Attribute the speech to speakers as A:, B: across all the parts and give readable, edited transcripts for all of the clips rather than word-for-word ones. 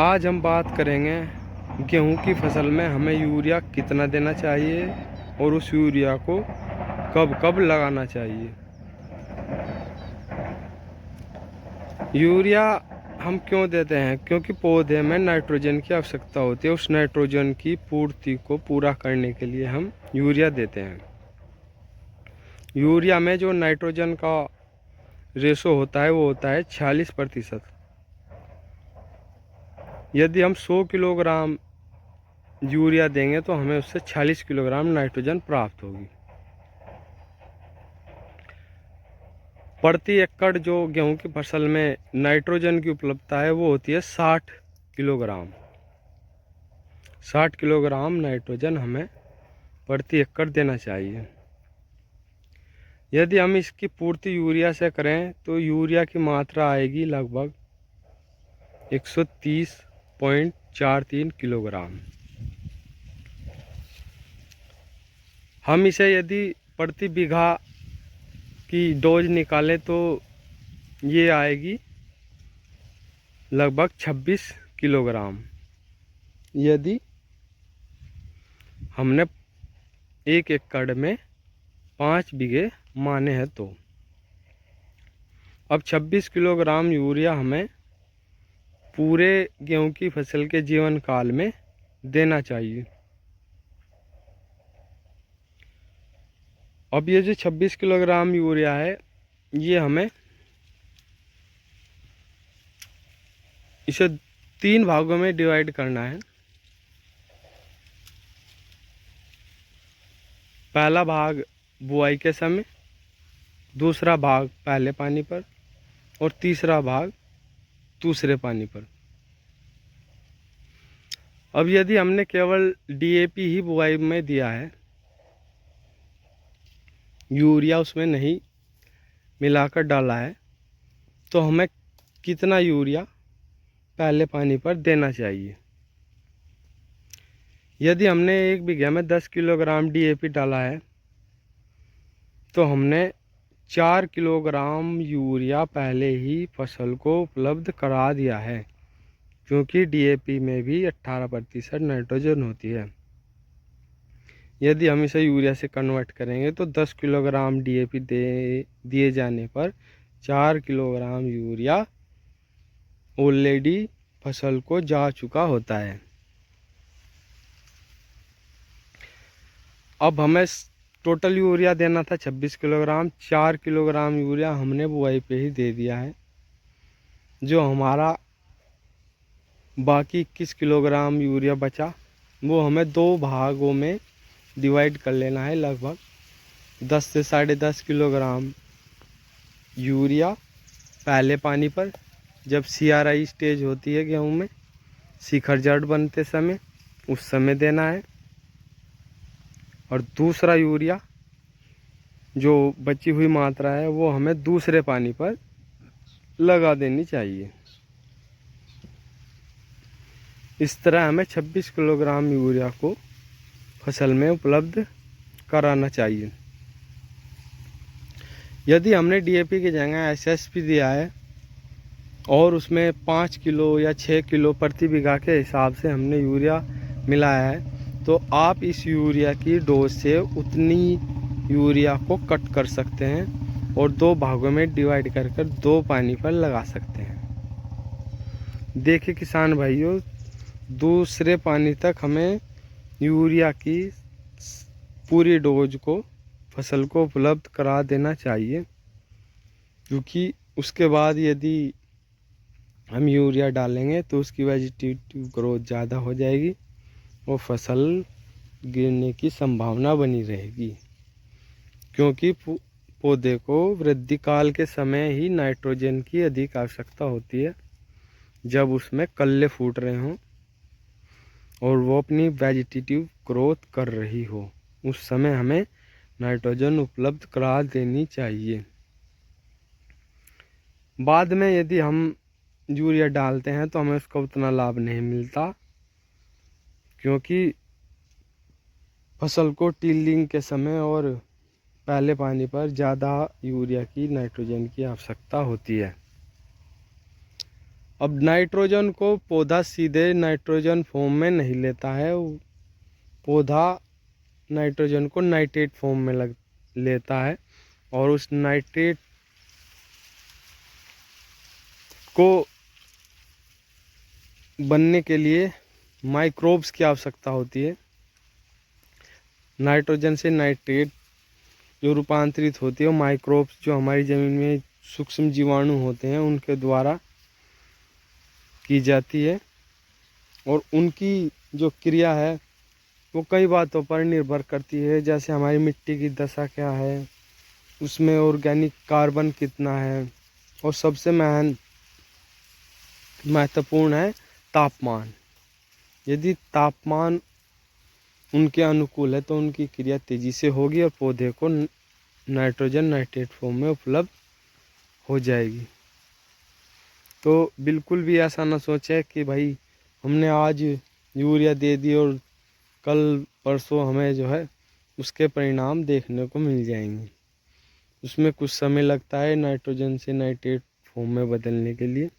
A: आज हम बात करेंगे गेहूं की फसल में हमें यूरिया कितना देना चाहिए और उस यूरिया को कब कब लगाना चाहिए। यूरिया हम क्यों देते हैं? क्योंकि पौधे में नाइट्रोजन की आवश्यकता होती है। उस नाइट्रोजन की पूर्ति को पूरा करने के लिए हम यूरिया देते हैं। यूरिया में जो नाइट्रोजन का रेशो होता है वो होता है 46%। यदि हम 100 किलोग्राम यूरिया देंगे तो हमें उससे 40 किलोग्राम नाइट्रोजन प्राप्त होगी। प्रति एकड़ जो गेहूं की फसल में नाइट्रोजन की उपलब्धता है वो होती है 60 किलोग्राम। 60 किलोग्राम नाइट्रोजन हमें प्रति एकड़ देना चाहिए। यदि हम इसकी पूर्ति यूरिया से करें तो यूरिया की मात्रा आएगी लगभग 130.43 किलोग्राम। हम इसे यदि प्रति बीघा की डोज निकालें तो ये आएगी लगभग 26 किलोग्राम। यदि हमने 1 एकड़ में 5 बीघे माने हैं तो अब 26 किलोग्राम यूरिया हमें पूरे गेहूं की फसल के जीवन काल में देना चाहिए। अब ये जो 26 किलोग्राम यूरिया है ये हमें इसे 3 भागों में डिवाइड करना है। पहला भाग बुआई के समय, दूसरा भाग पहले पानी पर और तीसरा भाग दूसरे पानी पर। अब यदि हमने केवल डीएपी ही बुआई में दिया है, यूरिया उसमें नहीं मिलाकर डाला है, तो हमें कितना यूरिया पहले पानी पर देना चाहिए? यदि हमने 1 बीघे में 10 किलोग्राम डीएपी डाला है तो हमने 4 किलोग्राम यूरिया पहले ही फसल को उपलब्ध करा दिया है, क्योंकि डीएपी में भी 18% नाइट्रोजन होती है। यदि हम इसे यूरिया से कन्वर्ट करेंगे तो 10 किलोग्राम डीएपी दिए जाने पर 4 किलोग्राम यूरिया ऑलरेडी फसल को जा चुका होता है। अब हमें टोटल यूरिया देना था 26 किलोग्राम। 4 किलोग्राम यूरिया हमने बुआई पे ही दे दिया है। जो हमारा बाकी 21 किलोग्राम यूरिया बचा वो हमें 2 भागों में डिवाइड कर लेना है। लगभग 10 से 10.5 किलोग्राम यूरिया पहले पानी पर, जब CRI स्टेज होती है गेहूं में, शिखर जड़ बनते समय, उस समय देना है। और दूसरा यूरिया जो बची हुई मात्रा है वो हमें दूसरे पानी पर लगा देनी चाहिए। इस तरह हमें 26 किलोग्राम यूरिया को फसल में उपलब्ध कराना चाहिए। यदि हमने डीएपी की जगह एसएसपी दिया है और उसमें 5 किलो या 6 किलो प्रति बीघा के हिसाब से हमने यूरिया मिलाया है, तो आप इस यूरिया की डोज से उतनी यूरिया को कट कर सकते हैं और 2 भागों में डिवाइड कर 2 पानी पर लगा सकते हैं। देखिए किसान भाइयों, दूसरे पानी तक हमें यूरिया की पूरी डोज को फसल को उपलब्ध करा देना चाहिए, क्योंकि उसके बाद यदि हम यूरिया डालेंगे तो उसकी वेजिटेटिव ग्रोथ ज़्यादा हो जाएगी और फसल गिरने की संभावना बनी रहेगी। क्योंकि पौधे को वृद्धि काल के समय ही नाइट्रोजन की अधिक आवश्यकता होती है, जब उसमें कल्ले फूट रहे हों और वो अपनी वेजिटेटिव ग्रोथ कर रही हो, उस समय हमें नाइट्रोजन उपलब्ध करा देनी चाहिए। बाद में यदि हम यूरिया डालते हैं तो हमें उसका उतना लाभ नहीं मिलता, क्योंकि फसल को टिल्लिंग के समय और पहले पानी पर ज़्यादा यूरिया की नाइट्रोजन की आवश्यकता होती है। अब नाइट्रोजन को पौधा सीधे नाइट्रोजन फॉर्म में नहीं लेता है, पौधा नाइट्रोजन को नाइट्रेट फॉर्म में लेता है, और उस नाइट्रेट को बनने के लिए माइक्रोब्स की आवश्यकता होती है। नाइट्रोजन से नाइट्रेट जो रूपांतरित होती है वो माइक्रोब्स जो हमारी ज़मीन में सूक्ष्म जीवाणु होते हैं उनके द्वारा की जाती है, और उनकी जो क्रिया है वो कई बातों पर निर्भर करती है, जैसे हमारी मिट्टी की दशा क्या है, उसमें ऑर्गेनिक कार्बन कितना है, और सबसे महत्वपूर्ण है तापमान। यदि तापमान उनके अनुकूल है तो उनकी क्रिया तेज़ी से होगी और पौधे को नाइट्रोजन नाइट्रेट फॉर्म में उपलब्ध हो जाएगी। तो बिल्कुल भी ऐसा ना सोचें कि भाई हमने आज यूरिया दे दी और कल परसों हमें जो है उसके परिणाम देखने को मिल जाएंगे। उसमें कुछ समय लगता है नाइट्रोजन से नाइट्रेट फॉर्म में बदलने के लिए।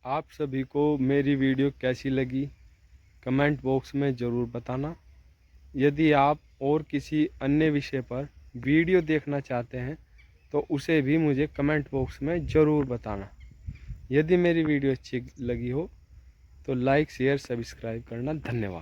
A: आप सभी को मेरी वीडियो कैसी लगी कमेंट बॉक्स में ज़रूर बताना। यदि आप और किसी अन्य विषय पर वीडियो देखना चाहते हैं तो उसे भी मुझे कमेंट बॉक्स में ज़रूर बताना। यदि मेरी वीडियो अच्छी लगी हो तो लाइक शेयर सब्सक्राइब करना। धन्यवाद।